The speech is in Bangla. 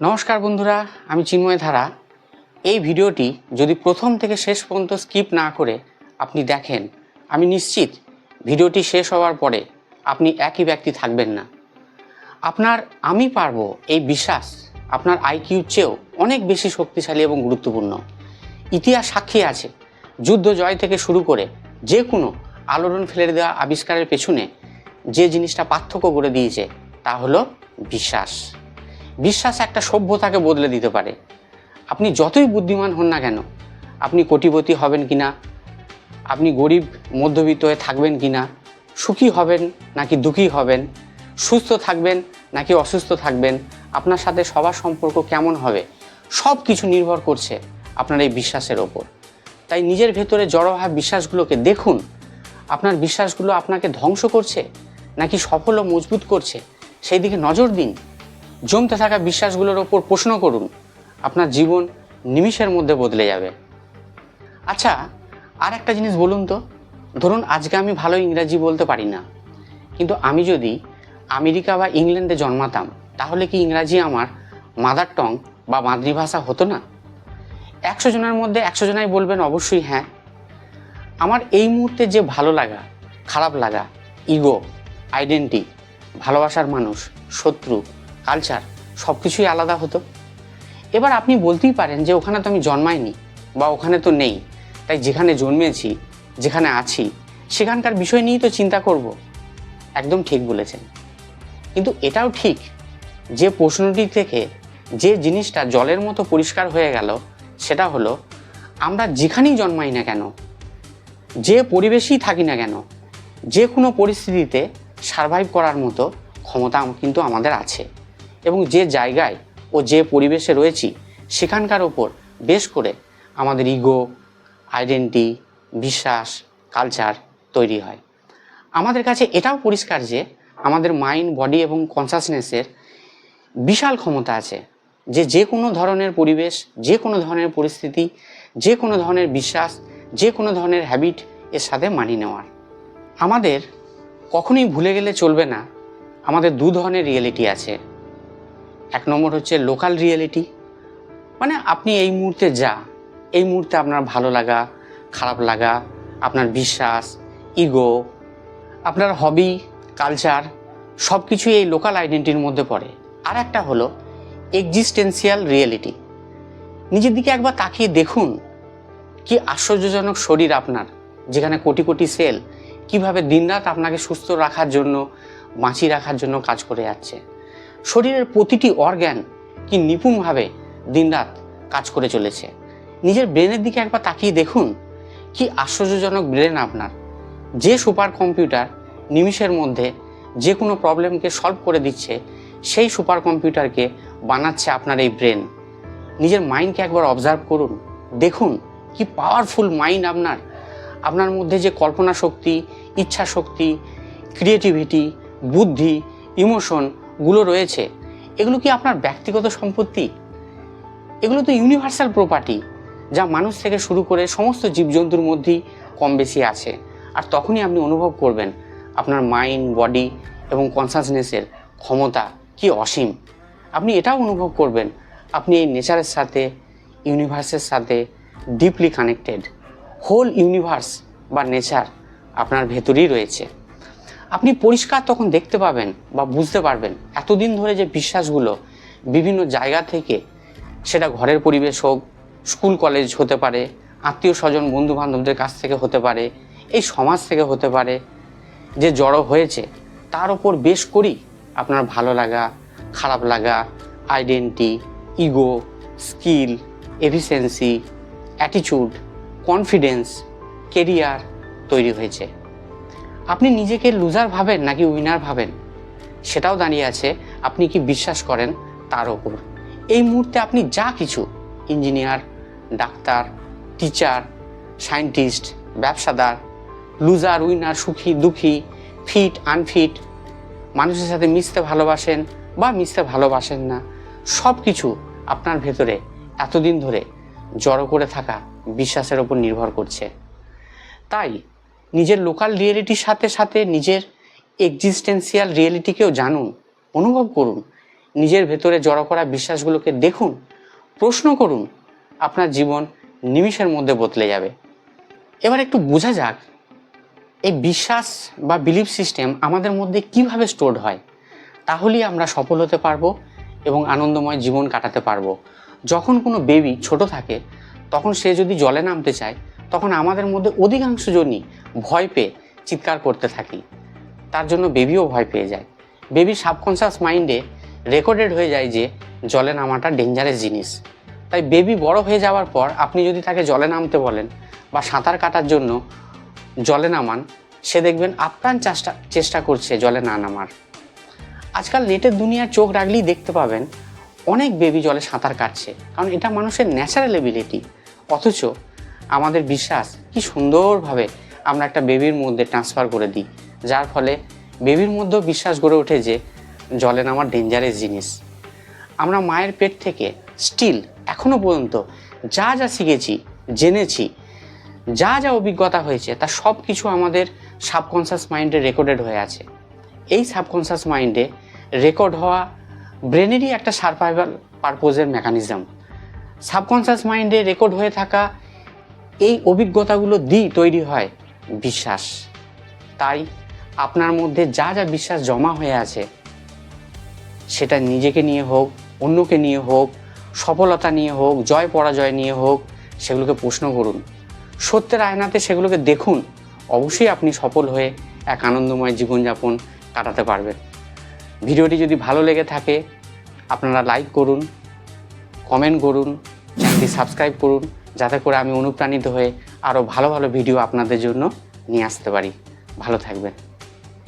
নমস্কার বন্ধুরা, আমি চিন্ময় ধারা। এই ভিডিওটি যদি প্রথম থেকে শেষ পর্যন্ত স্কিপ না করে আপনি দেখেন, আমি নিশ্চিত ভিডিওটি শেষ হওয়ার পরে আপনি একই ব্যক্তি থাকবেন না। আপনার আমি পারবো এই বিশ্বাস আপনার আইকিউর চেয়েও অনেক বেশি শক্তিশালী এবং গুরুত্বপূর্ণ। ইতিহাস সাক্ষী আছে, যুদ্ধ জয় থেকে শুরু করে যে কোনো আলোড়ন ফেলে দেওয়া আবিষ্কারের পেছনে যে জিনিসটা পার্থক্য করে দিয়েছে তা হলো বিশ্বাস। বিশ্বাস একটা সভ্যতাকে বদলে দিতে পারে। আপনি যতই বুদ্ধিমান হন না কেন, আপনি কোটিপতি হবেন কিনা, আপনি গরিব মধ্যবিত্ত হয়ে থাকবেন কিনা, সুখী হবেন নাকি দুঃখী হবেন, সুস্থ থাকবেন নাকি অসুস্থ থাকবেন, আপনার সাথে সবার সম্পর্ক কেমন হবে, সব কিছু নির্ভর করছে আপনার এই বিশ্বাসের ওপর। তাই নিজের ভেতরে জড়ভাব বিশ্বাসগুলোকে দেখুন, আপনার বিশ্বাসগুলো আপনাকে ধ্বংস করছে নাকি সফল ও মজবুত করছে সেই দিকে নজর দিন। জমতে থাকা বিশ্বাসগুলোর ওপর প্রশ্ন করুন, আপনার জীবন নিমিষের মধ্যে বদলে যাবে। আচ্ছা, আর একটা জিনিস বলুন তো, ধরুন আজকে আমি ভালো ইংরাজি বলতে পারি না, কিন্তু আমি যদি আমেরিকা বা ইংল্যান্ডে জন্মাতাম তাহলে কি ইংরাজি আমার মাদার টং বা মাতৃভাষা হতো না? 100 জনের মধ্যে 100 জনাই বলবেন অবশ্যই হ্যাঁ। আমার এই মুহূর্তে যে ভালো লাগা, খারাপ লাগা, ইগো, আইডেন্টি, ভালোবাসার মানুষ, শত্রু, কালচার সব কিছুই আলাদা হতো। এবার আপনি বলতেই পারেন যে ওখানে তো আমি জন্মাইনি বা ওখানে তো নেই, তাই যেখানে জন্মেছি, যেখানে আছি সেখানকার বিষয় নিয়েই তো চিন্তা করব। একদম ঠিক বলেছেন, কিন্তু এটাও ঠিক যে প্রশ্নটি থেকে যে জিনিসটা জলের মতো পরিষ্কার হয়ে গেল সেটা হলো, আমরা যেখানেই জন্মাই না কেন, যে পরিবেশেই থাকি না কেন, যে কোনো পরিস্থিতিতে সারভাইভ করার মতো ক্ষমতা কিন্তু আমাদের আছে, এবং যে জায়গায় ও যে পরিবেশে রয়েছি সেখানকার ওপর বেশ করে আমাদের ইগো, আইডেন্টি, বিশ্বাস, কালচার তৈরি হয়। আমাদের কাছে এটাও পরিষ্কার যে আমাদের মাইন্ড, বডি এবং কনসাসনেসের বিশাল ক্ষমতা আছে যে কোনো ধরনের পরিবেশ, যে কোনো ধরনের পরিস্থিতি, যে কোনো ধরনের বিশ্বাস, যে কোনো ধরনের হ্যাবিট এর সাথে মানিয়ে নেওয়ার। আমাদের কখনোই ভুলে গেলে চলবে না, আমাদের দু ধরনের রিয়েলিটি আছে। এক নম্বর হচ্ছে লোকাল রিয়েলিটি, মানে আপনি এই মুহূর্তে এই মুহূর্তে আপনার ভালো লাগা, খারাপ লাগা, আপনার বিশ্বাস, ইগো, আপনার হবি, কালচার সব কিছুই এই লোকাল আইডেন্টিটির মধ্যে পড়ে। আর একটা হলো এক্সিস্টেন্সিয়াল রিয়েলিটি। নিজের দিকে একবার তাকিয়ে দেখুন, কি আশ্চর্যজনক শরীর আপনার, যেখানে কোটি কোটি সেল কিভাবে দিনরাত আপনাকে সুস্থ রাখার জন্য, বাঁচিয়ে রাখার জন্য কাজ করে যাচ্ছে। শরীরের প্রতিটি অর্গ্যান কি নিপুণভাবে দিনরাত কাজ করে চলেছে। নিজের ব্রেনের দিকে একবার তাকিয়ে দেখুন, কি আশ্চর্যজনক ব্রেন আপনার, যে সুপার কম্পিউটার নিমিষের মধ্যে যে কোনো প্রবলেমকে সলভ করে দিচ্ছে, সেই সুপার কম্পিউটারকে বানাচ্ছে আপনার এই ব্রেন। নিজের মাইন্ডকে একবার অবজার্ভ করুন, দেখুন কি পাওয়ারফুল মাইন্ড আপনার মধ্যে যে কল্পনা শক্তি, ইচ্ছা শক্তি, ক্রিয়েটিভিটি, বুদ্ধি, ইমোশনগুলো রয়েছে, এগুলো কি আপনার ব্যক্তিগত সম্পত্তি? এগুলো তো ইউনিভার্সাল প্রপার্টি, যা মানুষ থেকে শুরু করে সমস্ত জীবজন্তুর মধ্যেই কম বেশি আছে। আর তখনই আপনি অনুভব করবেন আপনার মাইন্ড, বডি এবং কনসাসনেসের ক্ষমতা কি অসীম। আপনি এটাও অনুভব করবেন আপনি এই নেচারের সাথে, ইউনিভার্সের সাথে ডিপলি কানেক্টেড। হোল ইউনিভার্স বা নেচার আপনার ভেতরেই রয়েছে। আপনি পরিষ্কার তখন দেখতে পাবেন বা বুঝতে পারবেন এতদিন ধরে যে বিশ্বাসগুলো বিভিন্ন জায়গা থেকে, সেটা ঘরের পরিবেশ হোক, স্কুল কলেজ হতে পারে, আত্মীয় স্বজন বন্ধু বান্ধবদের কাছ থেকে হতে পারে, এই সমাজ থেকে হতে পারে, যে জড়ো হয়েছে তার ওপর বেশ করি আপনার ভালো লাগা, খারাপ লাগা, identity, ego, skill, efficiency, attitude, confidence, career তৈরি হয়েছে। আপনি নিজেকে লুজার ভাবেন নাকি উইনার ভাবেন, সেটাও দাঁড়িয়ে আছে আপনি কি বিশ্বাস করেন তার ওপর। এই মুহূর্তে আপনি যা কিছু, ইঞ্জিনিয়ার, ডাক্তার, টিচার, সায়েন্টিস্ট, ব্যবসাদার, লুজার, উইনার, সুখী, দুঃখী, ফিট, আনফিট, মানুষের সাথে মিশতে ভালোবাসেন বা মিশতে ভালোবাসেন না, সব কিছু আপনার ভেতরে এতদিন ধরে জড়ো করে থাকা বিশ্বাসের ওপর নির্ভর করছে। তাই নিজের লোকাল রিয়েলিটির সাথে সাথে নিজের এক্সিস্টেন্সিয়াল রিয়েলিটিকেও জানুন, অনুভব করুন নিজের ভেতরে জড়ো করা বিশ্বাসগুলোকে দেখুন, প্রশ্ন করুন, আপনার জীবন নিমিষের মধ্যে বদলে যাবে। এবার একটু বোঝা যাক এই বিশ্বাস বা বিলিফ সিস্টেম আমাদের মধ্যে কিভাবে স্টোরড হয়। তাহলেই আমরা সফল হতে পারবো এবং আনন্দময় জীবন কাটাতে পারবো। যখন কোনো বেবি ছোট থাকে তখন সে যদি জলে নামতে চায় তখন আমাদের মধ্যে অধিকাংশ জনই ভয় পেয়ে চিৎকার করতে থাকি। তার জন্য বেবিও ভয় পেয়ে যায়। বেবির সাবকনশিয়াস মাইন্ডে রেকর্ডেড হয়ে যায় যে জলে নামাটা ডেঞ্জারাস জিনিস। তাই বেবি বড় হয়ে যাওয়ার পর আপনি যদি তাকে জলে নামতে বলেন বা সাঁতার কাটার জন্য জলে নামান, সে দেখবেন আপ্রাণ চেষ্টা করছে জলে না নামার। আজকাল নেটের দুনিয়ায় চোখ রাখলেই দেখতে পাবেন অনেক বেবি জলে সাঁতার কাটছে, কারণ এটা মানুষের ন্যাচারাল এবিলিটি। অথচ আমাদের বিশ্বাস কি সুন্দরভাবে আমরা একটা বেবির মধ্যে ট্রান্সফার করে দিই, যার ফলে বেবির মধ্যেও বিশ্বাস গড়ে ওঠে যে জলে নামা ডেঞ্জারাস জিনিস। আমরা মায়ের পেট থেকে স্টিল এখনও পর্যন্ত যা যা শিখেছি, জেনেছি, যা যা অভিজ্ঞতা হয়েছে তা সব কিছু আমাদের সাবকনশিয়াস মাইন্ডে রেকর্ডেড হয়ে আছে। এই সাবকনশিয়াস মাইন্ডে রেকর্ড হওয়া ব্রেনেরই একটা সারভাইভাল পারপোজের মেকানিজম। সাবকনশিয়াস মাইন্ডে রেকর্ড হয়ে থাকা এই অভিজ্ঞতাগুলো দিয়ে তৈরি হয় বিশ্বাস। তাই আপনার মধ্যে যা যা বিশ্বাস জমা হয়ে আছে, সেটা নিজেকে নিয়ে হোক, অন্যকে নিয়ে হোক, সফলতা নিয়ে হোক, জয় পরাজয় নিয়ে হোক, সেগুলোকে প্রশ্ন করুন, সত্যের আয়নাতে সেগুলোকে দেখুন। অবশ্যই আপনি সফল হয়ে এক আনন্দময় জীবনযাপন কাটাতে পারবেন। ভিডিওটি যদি ভালো লেগে থাকে আপনারা লাইক করুন, কমেন্ট করুন, চ্যানেলটি সাবস্ক্রাইব করুন, যাতে করে আমি অনুপ্রাণিত হয়ে আরও ভালো ভালো ভিডিও আপনাদের জন্য নিয়ে আসতে পারি। ভালো থাকবেন।